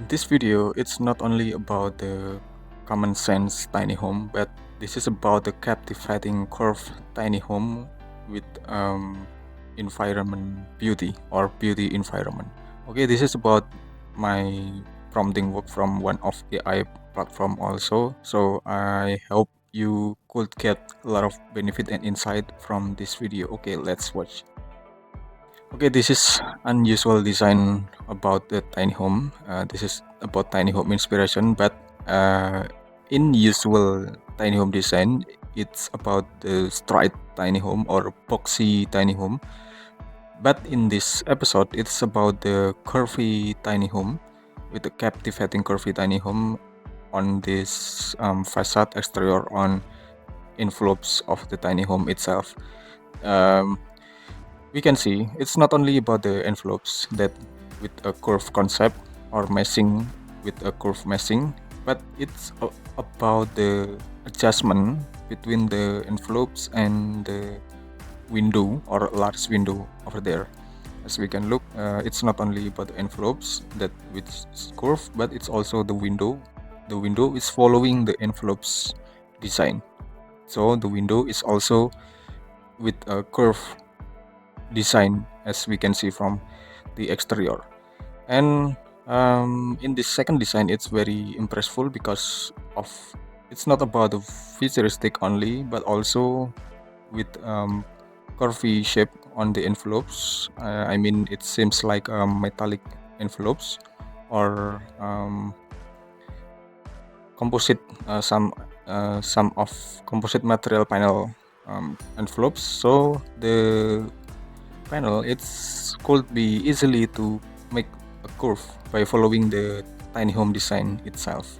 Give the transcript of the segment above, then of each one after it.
This video, it's not only about the common sense tiny home, but this is about the captivating curved tiny home with environment beauty or beauty environment. Okay, this is about my prompting work from one of AI platform also. So I hope you could get a lot of benefit and insight from this video. Okay, let's watch. Okay, this is unusual design about the tiny home. This is about tiny home inspiration, but in usual tiny home design, it's about the straight tiny home or boxy tiny home. But in this episode, it's about the curvy tiny home with the captivating curvy tiny home on this facade exterior on envelopes of the tiny home itself. Um, we can see it's not only about the envelopes that with a curve concept or meshing with a curve meshing, but it's about the adjustment between the envelopes and the window or large window over there. As we can look, it's not only about the envelopes that with curve, but it's also the window. The window is following the envelopes design, so the window is also with a curve design, as we can see from the exterior. And in this second design, it's very impressive because of it's not about the futuristic only, but also with curvy shape on the envelopes. I mean, it seems like metallic envelopes or composite, some of composite material panel envelopes. So the panel it's could be easily to make a curve by following the tiny home design itself.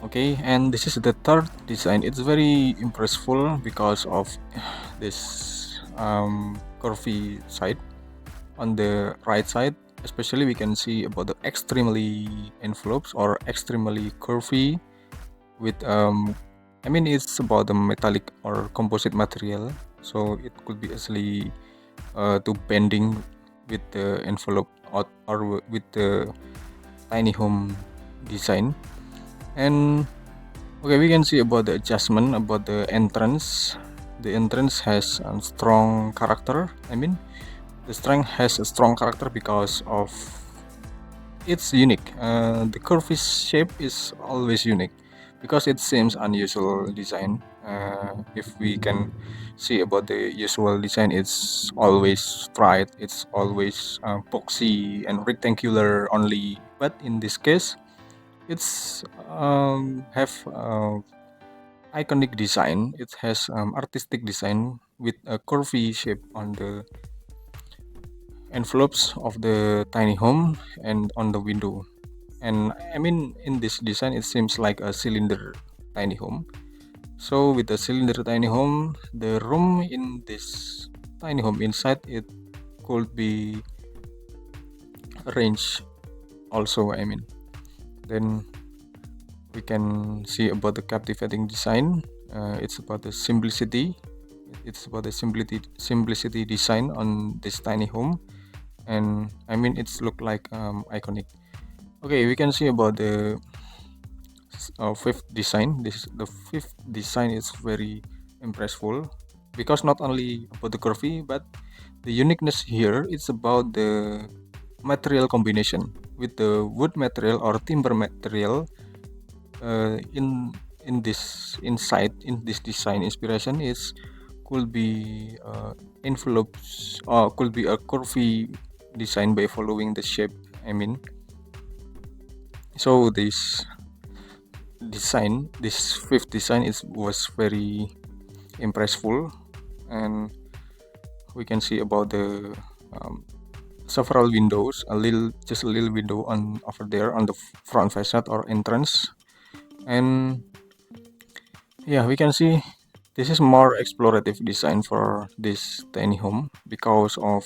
Okay, and this is the third design. It's very impressive because of this curvy side on the right side. Especially we can see about the extremely envelopes or extremely curvy with I mean it's about the metallic or composite material, so it could be easily to bending with the envelope or with the tiny home design. And okay, we can see about the adjustment about the entrance. The entrance has strong character. I mean, the strength has a strong character because of it's unique. The curvy shape is always unique because it seems unusual design. If we can see about the usual design, it's always straight, it's always boxy and rectangular only. But in this case, it's have iconic design. It has artistic design with a curvy shape on the envelopes of the tiny home and on the window. And I mean, in this design, it seems like a cylinder tiny home. So with the cylinder tiny home, the room in this tiny home inside it could be arranged also. I mean, then we can see about the captivating design. It's about the simplicity. It's about the simplicity design on this tiny home, and I mean it's look like iconic. Okay, we can see about the fifth design. The fifth design is very impressive because not only about the curvy, but the uniqueness here is about the material combination with the wood material or timber material. In this inside in this design inspiration is could be envelopes or could be a curvy design by following the shape. I mean, so this fifth design was very impressive, and we can see about the several windows, just a little window on over there on the front facade or entrance. And yeah, we can see this is more explorative design for this tiny home because of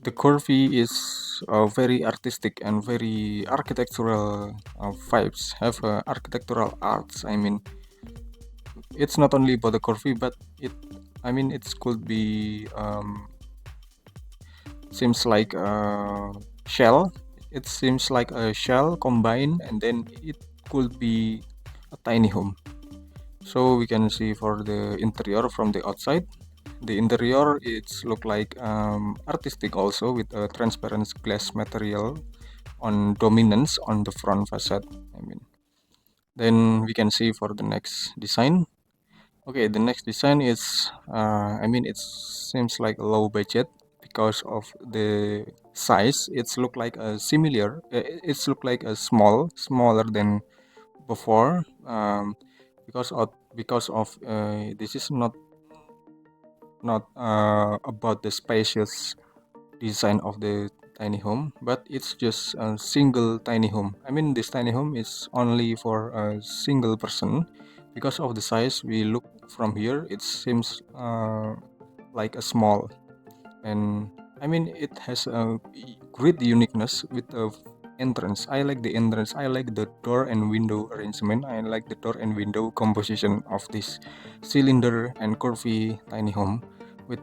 the curvy is very artistic and very architectural vibes, have architectural arts. I mean, it's not only about the curvy, but it could be seems like a shell. it seems like a shell combined, and then it could be a tiny home. So we can see for the interior from the outside. The interior it's look like artistic also, with a transparent glass material on dominance on the front facade. I mean, then we can see for the next design. Okay, the next design is, I mean, it seems like a low budget because of the size. It's look like a similar. It's look like a smaller than before. Because of this is not about the spacious design of the tiny home, but it's just a single tiny home. I mean, this tiny home is only for a single person. Because of the size we look from here, it seems like a small, and I mean it has a great uniqueness with the entrance. I like the entrance. I like the door and window arrangement. I like the door and window composition of this cylinder and curvy tiny home with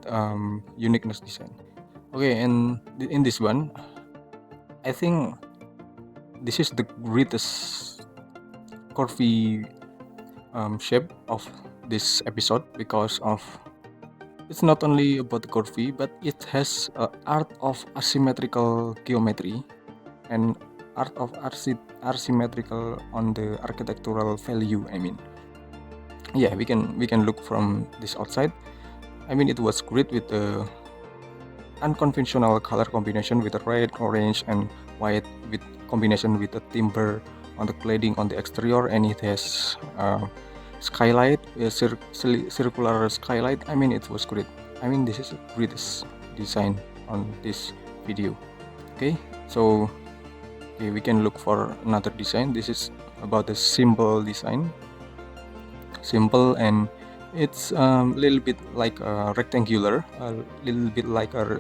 uniqueness design. Okay, and in this one, I think this is the greatest curvy shape of this episode, because of it's not only about the curvy, but it has art of asymmetrical geometry and art of asymmetrical on the architectural value. I mean, yeah, we can look from this outside. I mean, it was great with the unconventional color combination with the red, orange, and white, with combination with the timber on the cladding on the exterior, and it has skylight, circular skylight. I mean, it was great. I mean, this is the greatest design on this video. Okay, so okay, we can look for another design. This is about the simple design, simple, and it's a little bit like a rectangular, a little bit like a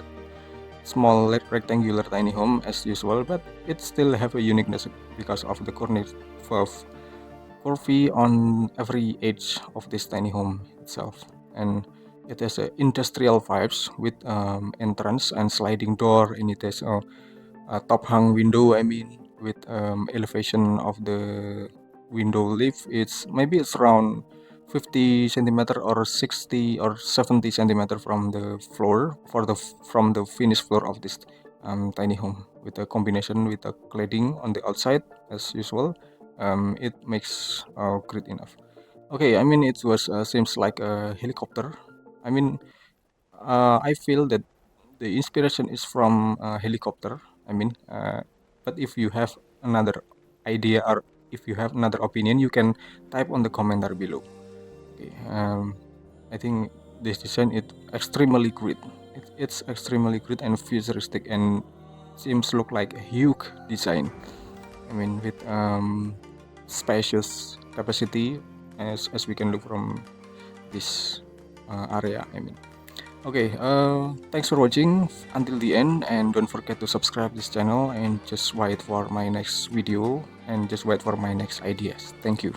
small rectangular tiny home as usual, but it still have a uniqueness because of the cornice of curvy on every edge of this tiny home itself, and it has industrial vibes with entrance and sliding door, and it has a top hung window. I mean, with elevation of the window lip, it's around 50 centimeter or 60 or 70 centimeter from the floor, from the finished floor of this tiny home, with a combination with the cladding on the outside as usual. It makes great enough. Okay, I mean, it was seems like a helicopter. I mean, I feel that the inspiration is from a helicopter. I mean, but if you have another idea, or if you have another opinion, you can type on the commenter below. Okay, I think this design is extremely great. It's extremely great and futuristic, and seems look like a huge design. I mean, with spacious capacity, as we can look from this area. I mean. Okay, thanks for watching until the end, and don't forget to subscribe this channel, and just wait for my next video, and just wait for my next ideas. Thank you.